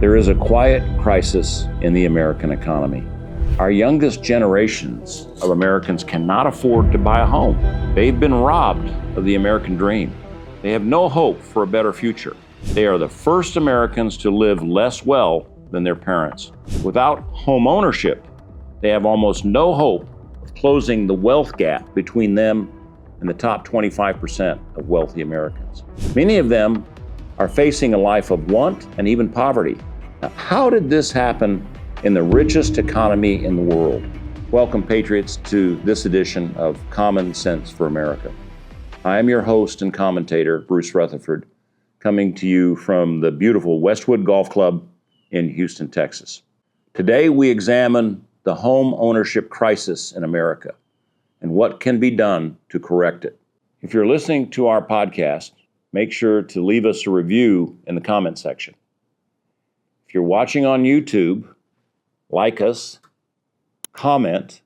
There is a quiet crisis in the American economy. Our youngest generations of Americans cannot afford to buy a home. They've been robbed of the American dream. They have no hope for a better future. They are the first Americans to live less well than their parents. Without home ownership, they have almost no hope of closing the wealth gap between them and the top 25% of wealthy Americans. Many of them are facing a life of want and even poverty. Now, how did this happen in the richest economy in the world? Welcome, Patriots, to this edition of Common Sense for America. I am your host and commentator, Bruce Rutherford, coming to you from the beautiful Westwood Golf Club in Houston, Texas. Today, we examine the home ownership crisis in America and what can be done to correct it. If you're listening to our podcast, make sure to leave us a review in the comment section. If you're watching on YouTube, like us, comment,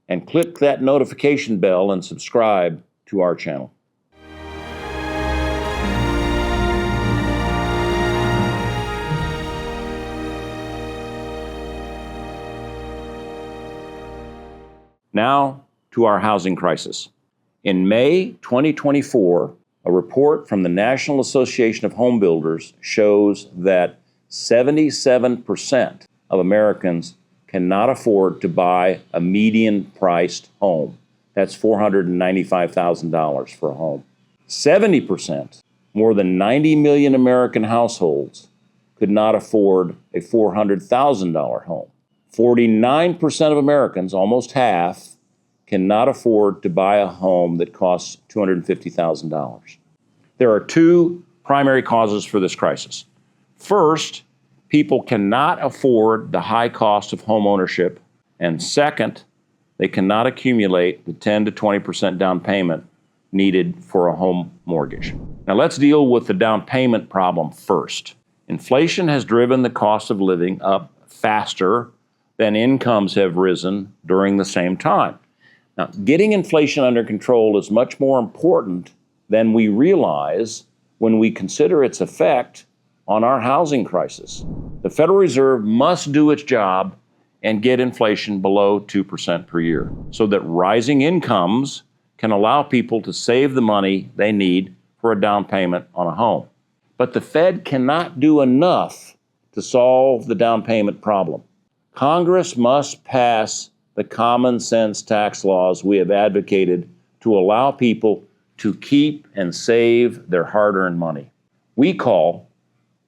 and click that notification bell and subscribe to our channel. Now to our housing crisis. In May 2024, a report from the National Association of Home Builders shows that 77% of Americans cannot afford to buy a median-priced home. That's $495,000 for a home. 70%, more than 90 million American households, could not afford a $400,000 home. 49% of Americans, almost half, cannot afford to buy a home that costs $250,000. There are two primary causes for this crisis. First, people cannot afford the high cost of home ownership. And second, they cannot accumulate the 10 to 20% down payment needed for a home mortgage. Now let's deal with the down payment problem first. Inflation has driven the cost of living up faster than incomes have risen during the same time. Now, getting inflation under control is much more important than we realize when we consider its effect on our housing crisis. The Federal Reserve must do its job and get inflation below 2% per year so that rising incomes can allow people to save the money they need for a down payment on a home. But the Fed cannot do enough to solve the down payment problem. Congress must pass the common sense tax laws we have advocated to allow people to keep and save their hard-earned money. We call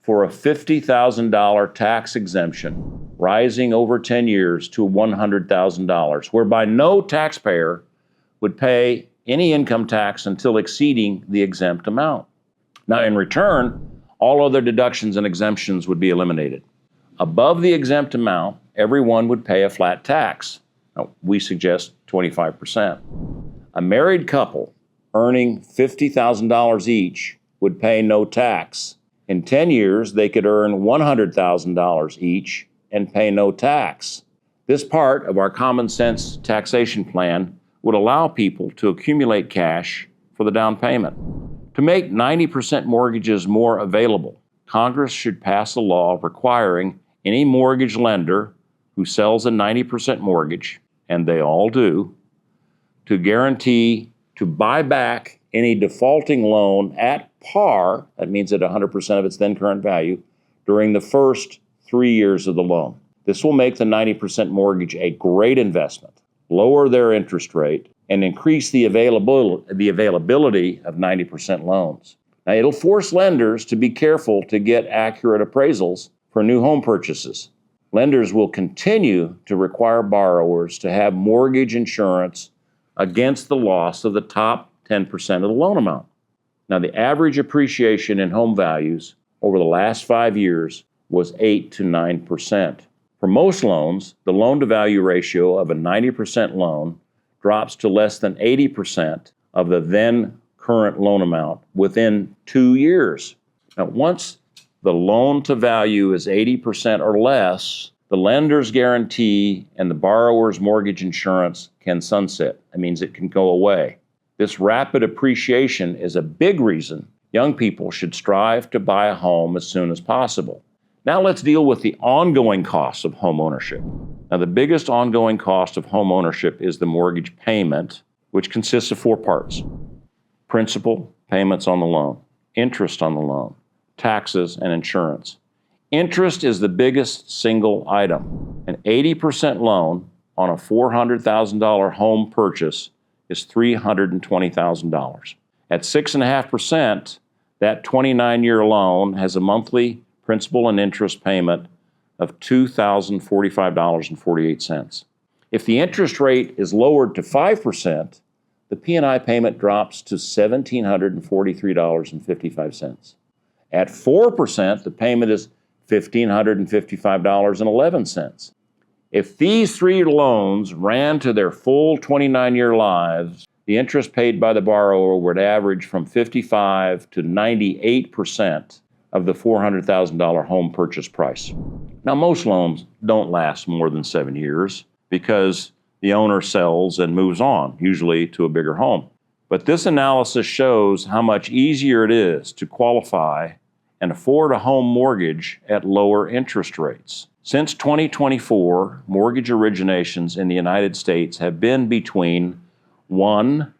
for a $50,000 tax exemption rising over 10 years to $100,000, whereby no taxpayer would pay any income tax until exceeding the exempt amount. Now, in return, all other deductions and exemptions would be eliminated. Above the exempt amount, everyone would pay a flat tax. Now, we suggest 25%. A married couple earning $50,000 each would pay no tax. In 10 years, they could earn $100,000 each and pay no tax. This part of our common sense taxation plan would allow people to accumulate cash for the down payment. To make 90% mortgages more available, Congress should pass a law requiring any mortgage lender who sells a 90% mortgage, and they all do, to guarantee to buy back any defaulting loan at par, that means at 100% of its then current value, during the first 3 years of the loan. This will make the 90% mortgage a great investment, lower their interest rate, and increase the availability of 90% loans. Now, it'll force lenders to be careful to get accurate appraisals for new home purchases. Lenders will continue to require borrowers to have mortgage insurance against the loss of the top 10% of the loan amount. Now, the average appreciation in home values over the last 5 years was 8 to 9%. For most loans, the loan-to-value ratio of a 90% loan drops to less than 80% of the then current loan amount within 2 years. Now, once the loan-to-value is 80% or less, the lender's guarantee and the borrower's mortgage insurance can sunset. That means it can go away. This rapid appreciation is a big reason young people should strive to buy a home as soon as possible. Now let's deal with the ongoing costs of home ownership. Now, the biggest ongoing cost of home ownership is the mortgage payment, which consists of 4 parts: principal, payments on the loan, interest on the loan, taxes, and insurance. Interest is the biggest single item. An 80% loan on a $400,000 home purchase is $320,000. At 6.5%, that 29-year loan has a monthly principal and interest payment of $2,045.48. If the interest rate is lowered to 5%, the P&I payment drops to $1,743.55. At 4%, the payment is $1,555.11. If these 3 loans ran to their full 29-year lives, the interest paid by the borrower would average from 55 to 98% of the $400,000 home purchase price. Now, most loans don't last more than 7 years because the owner sells and moves on, usually to a bigger home. But this analysis shows how much easier it is to qualify and afford a home mortgage at lower interest rates. Since 2024, mortgage originations in the United States have been between $1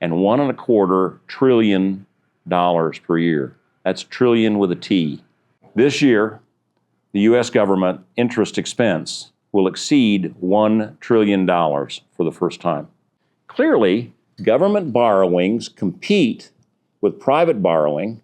and $1.25 trillion per year. That's trillion with a T. This year, the U.S. government interest expense will exceed $1 trillion for the first time. Clearly, government borrowings compete with private borrowing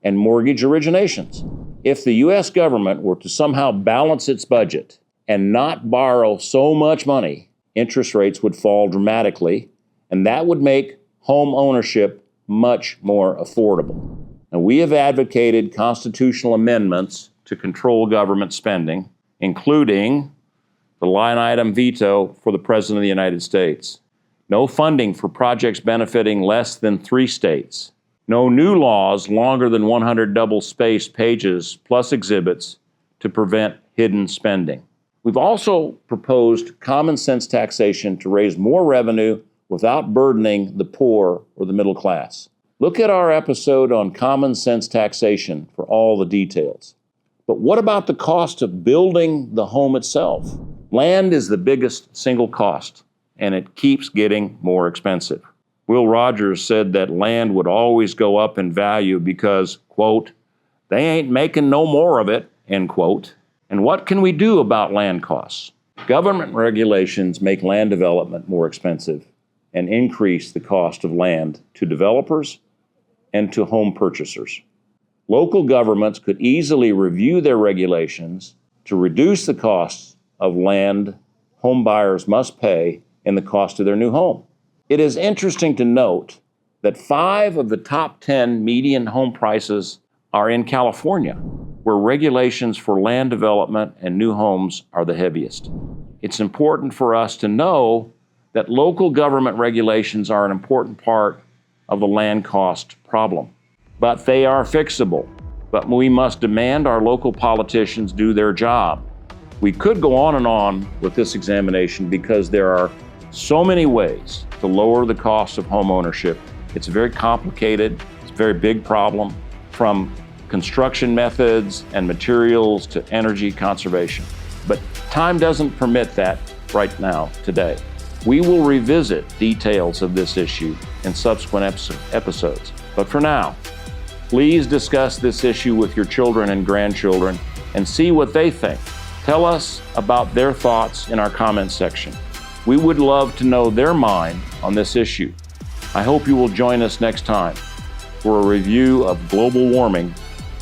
and mortgage originations. If the U.S. government were to somehow balance its budget and not borrow so much money, interest rates would fall dramatically, and that would make home ownership much more affordable. Now, we have advocated constitutional amendments to control government spending, including the line item veto for the President of the United States, no funding for projects benefiting less than 3 states, no new laws longer than 100 double-spaced pages plus exhibits to prevent hidden spending. We've also proposed common sense taxation to raise more revenue without burdening the poor or the middle class. Look at our episode on common sense taxation for all the details. But what about the cost of building the home itself? Land is the biggest single cost, and it keeps getting more expensive. Will Rogers said that land would always go up in value because, quote, they ain't making no more of it, end quote. And what can we do about land costs? Government regulations make land development more expensive and increase the cost of land to developers and to home purchasers. Local governments could easily review their regulations to reduce the costs of land home buyers must pay in the cost of their new home. It is interesting to note that 5 of the top 10 median home prices are in California, where regulations for land development and new homes are the heaviest. It's important for us to know that local government regulations are an important part of the land cost problem. But they are fixable. But we must demand our local politicians do their job. We could go on and on with this examination because there are so many ways to lower the cost of home ownership. It's very complicated. It's a very big problem, from construction methods and materials to energy conservation. But time doesn't permit that right now, today. We will revisit details of this issue in subsequent episodes. But for now, please discuss this issue with your children and grandchildren and see what they think. Tell us about their thoughts in our comments section. We would love to know their mind on this issue. I hope you will join us next time for a review of global warming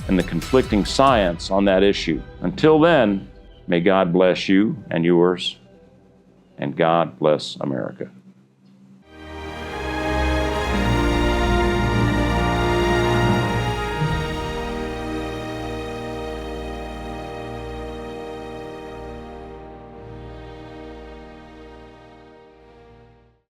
and the conflicting science on that issue. Until then, may God bless you and yours, and God bless America.